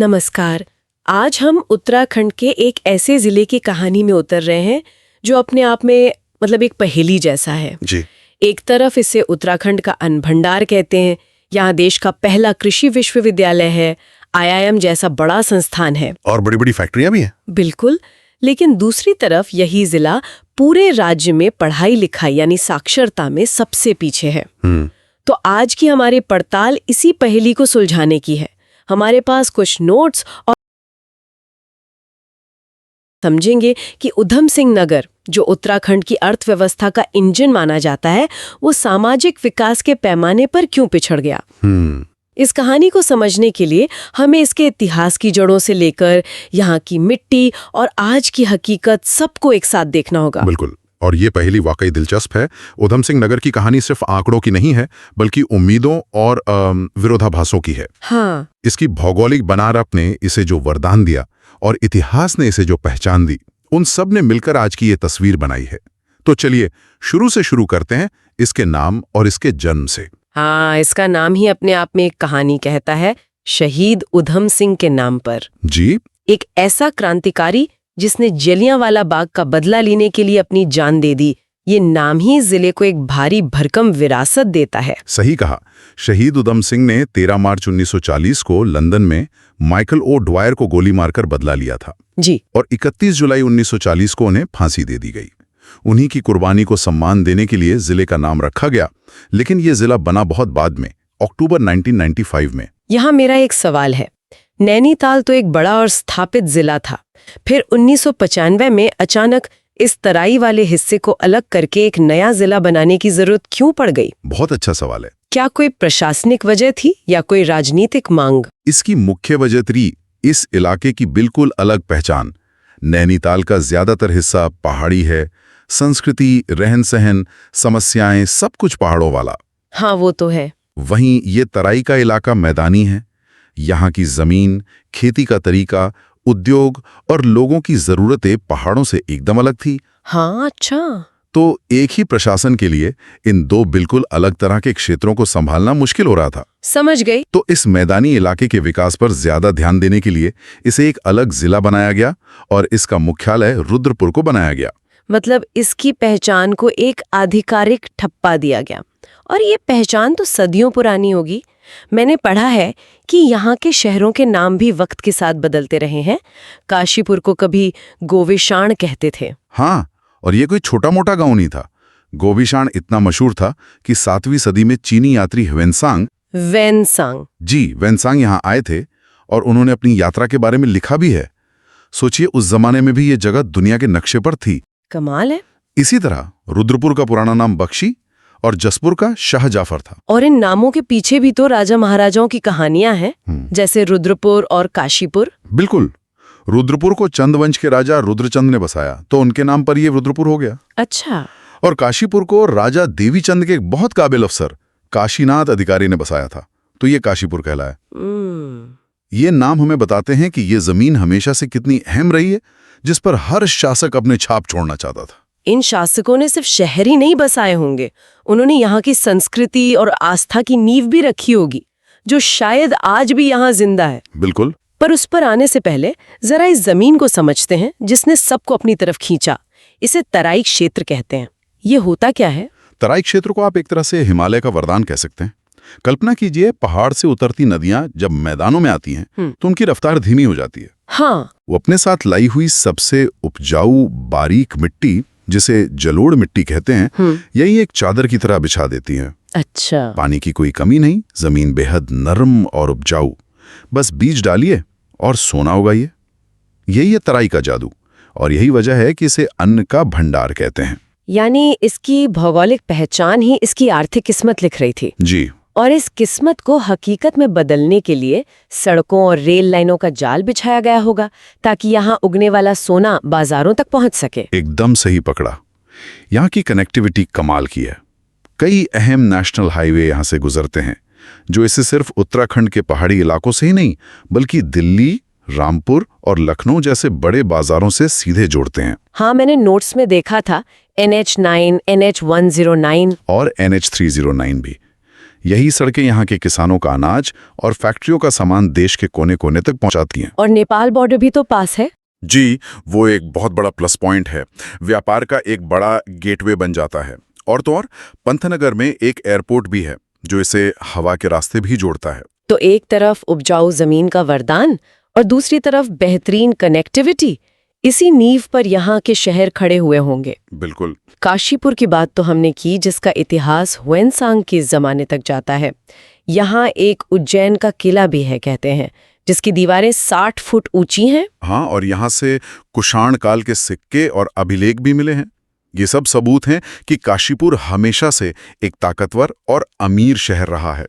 नमस्कार। आज हम उत्तराखंड के एक ऐसे जिले की कहानी में उतर रहे हैं जो अपने आप में एक पहेली जैसा है जी। एक तरफ इसे उत्तराखंड का अन्न भंडार कहते हैं। यहाँ देश का पहला कृषि विश्वविद्यालय है, IIM जैसा बड़ा संस्थान है और बड़ी बड़ी फैक्ट्रियां भी हैं। बिल्कुल। लेकिन दूसरी तरफ यही जिला पूरे राज्य में पढ़ाई लिखाई यानी साक्षरता में सबसे पीछे है। तो आज की हमारी पड़ताल इसी पहेली को सुलझाने की है। हमारे पास कुछ नोट्स और समझेंगे कि उधम सिंह नगर, जो उत्तराखंड की अर्थव्यवस्था का इंजन माना जाता है, वो सामाजिक विकास के पैमाने पर क्यों पिछड़ गया। इस कहानी को समझने के लिए हमें इसके इतिहास की जड़ों से लेकर यहाँ की मिट्टी और आज की हकीकत सबको एक साथ देखना होगा। बिल्कुल। और ये पहेली वाकई दिलचस्प है। उधम सिंह नगर की कहानी सिर्फ आंकड़ों की नहीं है, बल्कि उम्मीदों और विरोधाभासों की है। हाँ। इसकी भौगोलिक बनावट ने इसे जो वरदान दिया और इतिहास ने इसे जो पहचान दी, उन सब ने मिलकर आज की ये तस्वीर बनाई है। तो चलिए शुरू से शुरू करते हैं, इसके नाम और इसके जन्म से। हाँ, इसका नाम ही अपने आप में एक कहानी कहता है, शहीद उधम सिंह के नाम पर। जी। एक ऐसा क्रांतिकारी जिसने जलियांवाला बाग का बदला लेने के लिए अपनी जान दे दी। ये नाम ही जिले को एक भारी भरकम विरासत देता है। सही कहा। शहीद उधम सिंह ने 13 मार्च 1940 को लंदन में माइकल ओ ड्वायर को गोली मारकर बदला लिया था जी। और 31 जुलाई 1940 को उन्हें फांसी दे दी गई। उन्हीं की कुर्बानी को सम्मान देने के लिए जिले का नाम रखा गया, लेकिन ये जिला बना बहुत बाद में, अक्टूबर 1995 में। यहाँ मेरा एक सवाल है। नैनीताल तो एक बड़ा और स्थापित जिला था, फिर 1995 में अचानक इस तराई वाले हिस्से को अलग करके एक नया जिला बनाने की जरूरत क्यों पड़ गई? बहुत अच्छा सवाल है। क्या कोई प्रशासनिक वजह थी या कोई राजनीतिक मांग? इसकी मुख्य वजह थी इस इलाके की बिल्कुल अलग पहचान। नैनीताल का ज्यादातर हिस्सा पहाड़ी है, संस्कृति, रहन सहन, समस्याएं, सब कुछ पहाड़ों वाला। हाँ, वो तो है। वहीं ये तराई का इलाका मैदानी है। यहाँ की जमीन, खेती का तरीका, उद्योग और लोगों की जरूरतें पहाड़ों से एकदम अलग थी। हाँ, अच्छा। तो एक ही प्रशासन के लिए इन दो बिल्कुल अलग तरह के क्षेत्रों को संभालना मुश्किल हो रहा था। समझ गई। तो इस मैदानी इलाके के विकास पर ज्यादा ध्यान देने के लिए इसे एक अलग जिला बनाया गया और इसका मुख्यालय रुद्रपुर को बनाया गया। मतलब इसकी पहचान को एक आधिकारिक ठप्पा दिया गया। और ये पहचान तो सदियों पुरानी होगी। मैंने पढ़ा है कि यहाँ के शहरों के नाम भी वक्त के साथ बदलते रहे हैं। काशीपुर को कभी गोविशाण कहते थे। हाँ, और ये कोई छोटा मोटा गांव नहीं था। गोविशाण इतना मशहूर था कि 7वीं सदी में चीनी यात्री वेनसांग यहाँ आए थे और उन्होंने अपनी यात्रा के बारे में लिखा भी है। सोचिए, उस जमाने में भी ये जगह दुनिया के नक्शे पर थी। कमाल है। इसी तरह रुद्रपुर का पुराना नाम बख्शी और जसपुर का शाह जाफर था। और इन नामों के पीछे भी तो राजा महाराजाओं की कहानियां हैं, जैसे रुद्रपुर और काशीपुर। बिल्कुल। रुद्रपुर को चंद वंश के राजा रुद्रचंद ने बसाया, तो उनके नाम पर यह रुद्रपुर हो गया। अच्छा। और काशीपुर को राजा देवीचंद के एक बहुत काबिल अफसर काशीनाथ अधिकारी ने बसाया था, तो ये काशीपुर कहलाया। ये नाम हमें बताते हैं कि ये जमीन हमेशा से कितनी अहम रही है, जिस पर हर शासक अपने छाप छोड़ना चाहता था। इन शासकों ने सिर्फ शहर ही नहीं बसाए होंगे, उन्होंने यहाँ की संस्कृति और आस्था की नींव भी रखी होगी, जो शायद आज भी यहाँ जिंदा है। बिल्कुल। पर उस पर आने से पहले जरा इस जमीन को समझते हैं जिसने सबको अपनी तरफ खींचा। इसे तराई क्षेत्र कहते हैं। ये होता क्या है? तराई क्षेत्र को आप एक तरह से हिमालय का वरदान कह सकते हैं। कल्पना कीजिए, पहाड़ से उतरती नदियां जब मैदानों में आती हैं तो उनकी रफ्तार धीमी हो जाती है। हाँ। वो अपने साथ लाई हुई सबसे उपजाऊ बारीक मिट्टी, जिसे जलोढ़ मिट्टी कहते हैं, यही एक चादर की तरह बिछा देती हैं। अच्छा। पानी की कोई कमी नहीं, जमीन बेहद नरम और उपजाऊ। बस बीज डालिए और सोना उगाइए। यही है तराई का जादू, और यही वजह है कि इसे अन्न का भंडार कहते हैं। यानी इसकी भौगोलिक पहचान ही इसकी आर्थिक किस्मत लिख रही थी। जी। और इस किस्मत को हकीकत में बदलने के लिए सड़कों और रेल लाइनों का जाल बिछाया गया होगा, ताकि यहाँ उगने वाला सोना बाजारों तक पहुँच सके। एकदम सही पकड़ा। यहाँ की कनेक्टिविटी कमाल की है। कई अहम नेशनल हाईवे यहाँ से गुजरते हैं, जो इसे सिर्फ उत्तराखंड के पहाड़ी इलाकों से ही नहीं, बल्कि दिल्ली, रामपुर और लखनऊ जैसे बड़े बाजारों से सीधे जोड़ते हैं। हाँ, मैंने नोट्स में देखा था NH9, NH109 और NH309 भी। यही सड़कें यहाँ के किसानों का अनाज और फैक्ट्रियों का सामान देश के कोने कोने तक पहुंचाती हैं। और नेपाल बॉर्डर भी तो पास है। जी, वो एक बहुत बड़ा प्लस पॉइंट है। व्यापार का एक बड़ा गेटवे बन जाता है। और तो और पंतनगर में एक एयरपोर्ट भी है जो इसे हवा के रास्ते भी जोड़ता है। तो एक तरफ उपजाऊ जमीन का वरदान और दूसरी तरफ बेहतरीन कनेक्टिविटी। इसी नींव पर यहाँ के शहर खड़े हुए होंगे। बिल्कुल। काशीपुर की बात तो हमने की, जिसका इतिहास ह्वेनसांग के जमाने तक जाता है। यहाँ एक उज्जैन का किला भी है कहते हैं, जिसकी दीवारें 60 फुट ऊंची हैं। हाँ, और यहाँ से कुषाण काल के सिक्के और अभिलेख भी मिले हैं। ये सब सबूत हैं कि काशीपुर हमेशा से एक ताकतवर और अमीर शहर रहा है।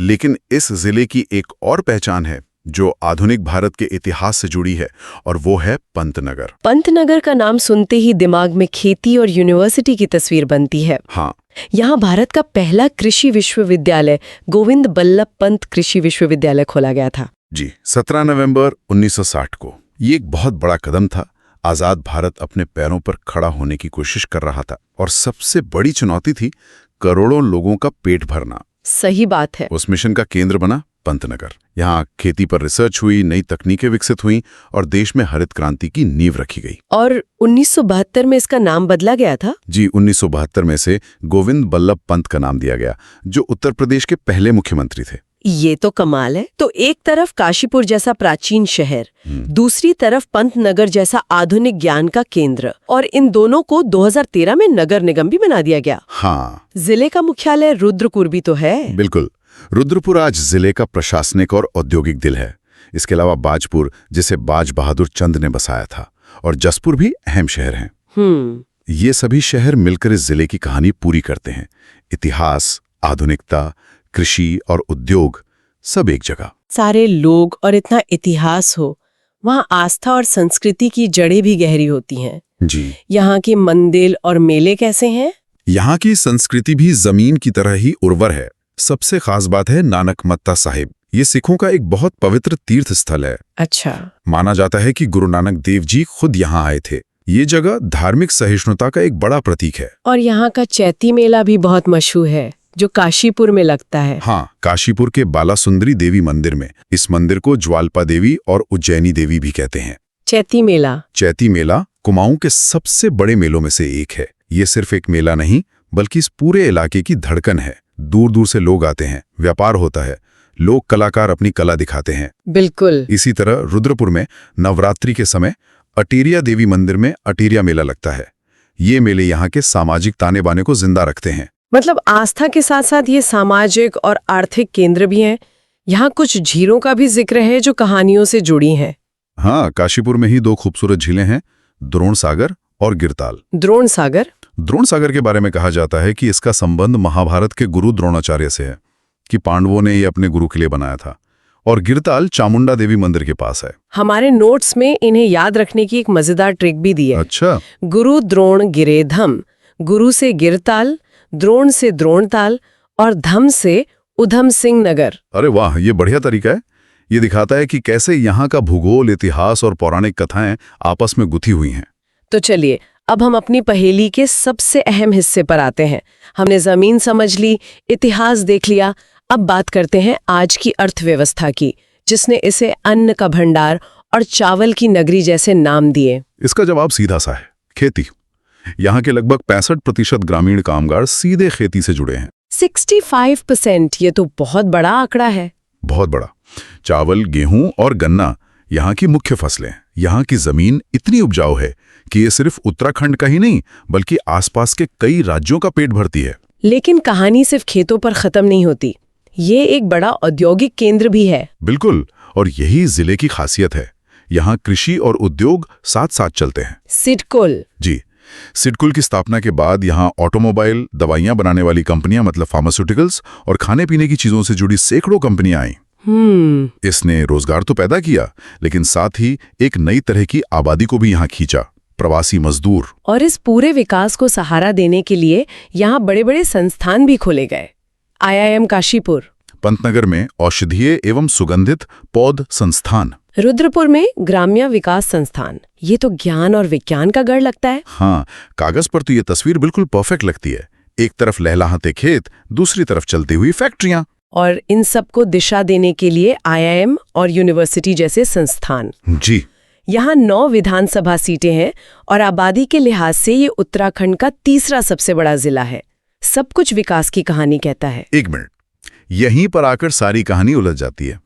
लेकिन इस जिले की एक और पहचान है जो आधुनिक भारत के इतिहास से जुड़ी है, और वो है पंतनगर। पंतनगर का नाम सुनते ही दिमाग में खेती और यूनिवर्सिटी की तस्वीर बनती है। हाँ, यहाँ भारत का पहला कृषि विश्वविद्यालय गोविंद बल्लभ पंत कृषि विश्वविद्यालय खोला गया था। जी, 17 नवंबर 1960 को। ये एक बहुत बड़ा कदम था। आजाद भारत अपने पैरों पर खड़ा होने की कोशिश कर रहा था, और सबसे बड़ी चुनौती थी करोड़ों लोगों का पेट भरना। सही बात है। उस मिशन का केंद्र बना पंतनगर। यहाँ खेती पर रिसर्च हुई, नई तकनीकें विकसित हुई और देश में हरित क्रांति की नींव रखी गई। और 1972 में इसका नाम बदला गया था। जी, 1972 में से गोविंद बल्लभ पंत का नाम दिया गया, जो उत्तर प्रदेश के पहले मुख्यमंत्री थे। ये तो कमाल है। तो एक तरफ काशीपुर जैसा प्राचीन शहर, दूसरी तरफ पंतनगर जैसा आधुनिक ज्ञान का केंद्र, और इन दोनों को 2013 में नगर निगम भी बना दिया गया। हाँ, जिले का मुख्यालय रुद्रपुर भी तो है। बिल्कुल। रुद्रपुर आज जिले का प्रशासनिक और औद्योगिक दिल है। इसके अलावा बाजपुर, जिसे बाज बहादुर चंद ने बसाया था, और जसपुर भी अहम शहर हैं। ये सभी शहर मिलकर इस जिले की कहानी पूरी करते हैं। इतिहास, आधुनिकता, कृषि और उद्योग, सब एक जगह। सारे लोग और इतना इतिहास हो, वहाँ आस्था और संस्कृति की जड़ें भी गहरी होती हैं। जी। यहाँ के मंदिर और मेले कैसे हैं? यहाँ की संस्कृति भी जमीन की तरह ही उर्वर है। सबसे खास बात है नानक मत्ता साहिब। ये सिखों का एक बहुत पवित्र तीर्थ स्थल है। अच्छा। माना जाता है कि गुरु नानक देव जी खुद यहाँ आए थे। ये जगह धार्मिक सहिष्णुता का एक बड़ा प्रतीक है। और यहाँ का चैती मेला भी बहुत मशहूर है, जो काशीपुर में लगता है। हाँ, काशीपुर के बालासुंदरी देवी मंदिर में। इस मंदिर को ज्वालपा देवी और उज्जैनी देवी भी कहते हैं। चैती मेला कुमाऊं के सबसे बड़े मेलों में से एक है। ये सिर्फ एक मेला नहीं, बल्कि इस पूरे इलाके की धड़कन है। दूर दूर से लोग आते हैं, व्यापार होता है, लोग कलाकार अपनी कला दिखाते हैं। बिल्कुल। इसी तरह रुद्रपुर में नवरात्रि के समय अटेरिया देवी मंदिर में अटेरिया मेला लगता है। ये मेले यहाँ के सामाजिक ताने बाने को जिंदा रखते हैं। मतलब आस्था के साथ साथ ये सामाजिक और आर्थिक केंद्र भी हैं। यहाँ कुछ झीलों का भी जिक्र है जो कहानियों से जुड़ी हैं। हाँ, काशीपुर में ही 2 खूबसूरत झीलें हैं, द्रोण सागर और गिरताल। द्रोण सागर के बारे में कहा जाता है कि इसका संबंध महाभारत के गुरु द्रोणाचार्य से है, कि पांडवों ने ये अपने गुरु के लिए बनाया था। और गिरताल चामुंडा देवी मंदिर के पास है। हमारे नोट्स में इन्हें याद रखने की एक मजेदार ट्रिक भी दी है। अच्छा। गुरु द्रोण गिरे धम, गुरु से गिरताल, द्रोण से द्रोणताल और धम से उधम सिंह नगर। अरे वाह, ये बढ़िया तरीका है। ये दिखाता है कि कैसे यहाँ का भूगोल, इतिहास और पौराणिक कथाएं आपस में गुथी हुई हैं। तो चलिए, अब हम अपनी पहेली के सबसे अहम हिस्से पर आते हैं। हमने जमीन समझ ली, इतिहास देख लिया, अब बात करते हैं आज की अर्थव्यवस्था की, जिसने इसे अन्न का भंडार और चावल की नगरी जैसे नाम दिए। इसका जवाब सीधा सा है, खेती। यहाँ के लगभग 65% ग्रामीण कामगार सीधे खेती से जुड़े हैं। 65%, ये तो बहुत बड़ा आंकड़ा है। बहुत बड़ा। चावल, गेहूं और गन्ना यहाँ की मुख्य फसलें। यहाँ की जमीन इतनी उपजाऊ है कि ये सिर्फ उत्तराखंड का ही नहीं, बल्कि आसपास के कई राज्यों का पेट भरती है। लेकिन कहानी सिर्फ खेतों पर खत्म नहीं होती। ये एक बड़ा औद्योगिक केंद्र भी है। बिल्कुल, और यही जिले की खासियत है। यहाँ कृषि और उद्योग साथ साथ चलते हैं। सिडकुल। जी, सिडकुल की स्थापना के बाद यहाँ ऑटोमोबाइल, दवाइयां बनाने वाली कंपनियां मतलब फार्मास्यूटिकल्स और खाने पीने की चीजों से जुड़ी सैकड़ों कंपनियां आईं। इसने रोजगार तो पैदा किया, लेकिन साथ ही एक नई तरह की आबादी को भी यहाँ खींचा, प्रवासी मजदूर। और इस पूरे विकास को सहारा देने के लिए यहाँ बड़े बड़े संस्थान भी खोले गए। IIM काशीपुर, पंतनगर में औषधीय एवं सुगंधित पौध संस्थान, रुद्रपुर में ग्राम्य विकास संस्थान। ये तो ज्ञान और विज्ञान का गढ़ लगता है। हाँ, कागज पर तो ये तस्वीर बिल्कुल परफेक्ट लगती है। एक तरफ लहलहाते खेत, दूसरी तरफ चलती हुई फैक्ट्रियां। और इन सबको दिशा देने के लिए IIM और यूनिवर्सिटी जैसे संस्थान। जी। यहाँ 9 विधानसभा सीटें हैं और आबादी के लिहाज से ये उत्तराखंड का तीसरा सबसे बड़ा जिला है। सब कुछ विकास की कहानी कहता है। एक मिनट, यहीं पर आकर सारी कहानी उलझ जाती है।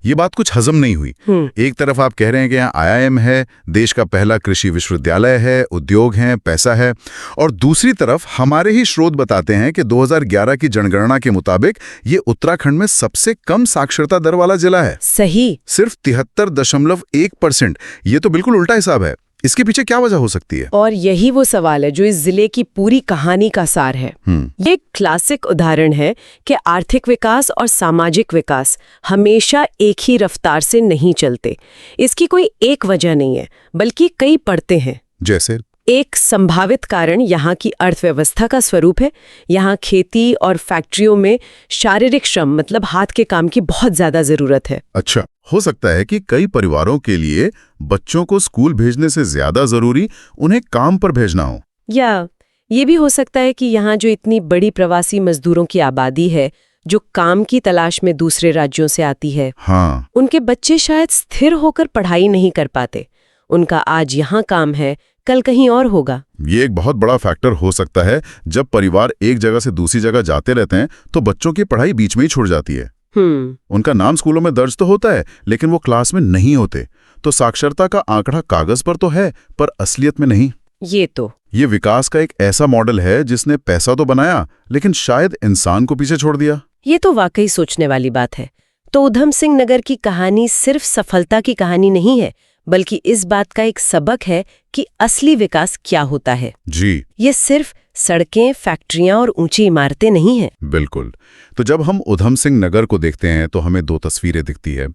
ये बात कुछ हजम नहीं हुई। एक तरफ आप कह रहे हैं कि यहाँ IIM है, देश का पहला कृषि विश्वविद्यालय है, उद्योग हैं, पैसा है, और दूसरी तरफ हमारे ही स्रोत बताते हैं कि 2011 की जनगणना के मुताबिक ये उत्तराखंड में सबसे कम साक्षरता दर वाला जिला है। सही। सिर्फ 73.1%। ये तो बिल्कुल उल्टा हिसाब है। इसके पीछे क्या वजह हो सकती है? और यही वो सवाल है जो इस जिले की पूरी कहानी का सार है। ये एक क्लासिक उदाहरण है कि आर्थिक विकास और सामाजिक विकास हमेशा एक ही रफ्तार से नहीं चलते। इसकी कोई एक वजह नहीं है, बल्कि कई परतें हैं। जैसे? एक संभावित कारण यहाँ की अर्थव्यवस्था का स्वरूप है। यहाँ खेती और फैक्ट्रियों में शारीरिक श्रम मतलब हाथ के काम की बहुत ज्यादा जरूरत है। अच्छा, हो सकता है कि कई परिवारों के लिए बच्चों को स्कूल भेजने से ज्यादा जरूरी उन्हें काम पर भेजना हो। या ये भी हो सकता है कि यहाँ जो इतनी बड़ी प्रवासी मजदूरों की आबादी है, जो काम की तलाश में दूसरे राज्यों से आती है, हाँ, उनके बच्चे शायद स्थिर होकर पढ़ाई नहीं कर पाते। उनका आज यहाँ काम है, कल कहीं और होगा। ये एक बहुत बड़ा फैक्टर हो सकता है। जब परिवार एक जगह से दूसरी जगह जाते रहते हैं तो बच्चों की पढ़ाई बीच में ही छूट जाती है। उनका नाम स्कूलों में दर्ज तो होता है, लेकिन वो क्लास में नहीं होते। तो साक्षरता का आंकड़ा कागज पर तो है, पर असलियत में नहीं। ये विकास का एक ऐसा मॉडल है जिसने पैसा तो बनाया, लेकिन शायद इंसान को पीछे छोड़ दिया। ये तो वाकई सोचने वाली बात है। तो उधम सिंह नगर की कहानी सिर्फ सफलता की कहानी नहीं है, बल्कि इस बात का एक सबक है कि असली विकास क्या होता है। जी। ये सिर्फ सड़कें, फैक्ट्रियां और ऊंची इमारतें नहीं हैं। बिल्कुल। तो जब हम उधम सिंह नगर को देखते हैं तो हमें 2 तस्वीरें दिखती है।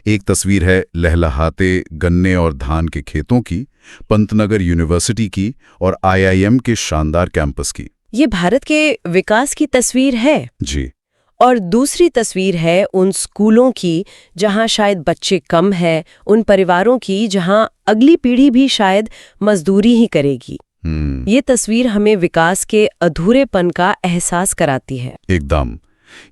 एक तस्वीर है लहलहाते गन्ने और धान के खेतों की, पंतनगर यूनिवर्सिटी की और IIM के शानदार कैंपस की। ये भारत के विकास की तस्वीर है। जी। और दूसरी तस्वीर है उन स्कूलों की जहां शायद बच्चे कम हैं, उन परिवारों की जहां अगली पीढ़ी भी शायद मजदूरी ही करेगी। ये तस्वीर हमें विकास के अधूरेपन का एहसास कराती है। एकदम।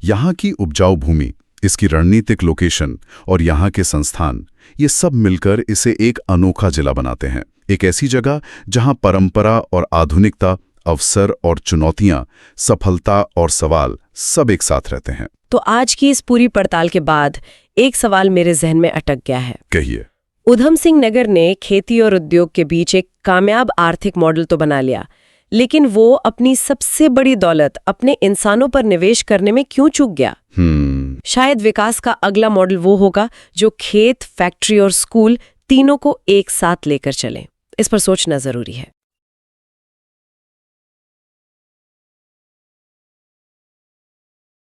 यहाँ की उपजाऊ भूमि, इसकी रणनीतिक लोकेशन और यहाँ के संस्थान, ये सब मिलकर इसे एक अनोखा जिला बनाते हैं। एक ऐसी जगह जहाँ परंपरा और आधुनिकता, अवसर और चुनौतियां, सफलता और सवाल सब एक साथ रहते हैं। तो आज की इस पूरी पड़ताल के बाद एक सवाल मेरे जहन में अटक गया है। कहिए। उधम सिंह नगर ने खेती और उद्योग के बीच एक कामयाब आर्थिक मॉडल तो बना लिया, लेकिन वो अपनी सबसे बड़ी दौलत अपने इंसानों पर निवेश करने में क्यों चूक गया? शायद विकास का अगला मॉडल वो होगा जो खेत, फैक्ट्री और स्कूल तीनों को एक साथ लेकर चले। इस पर सोचना जरूरी है।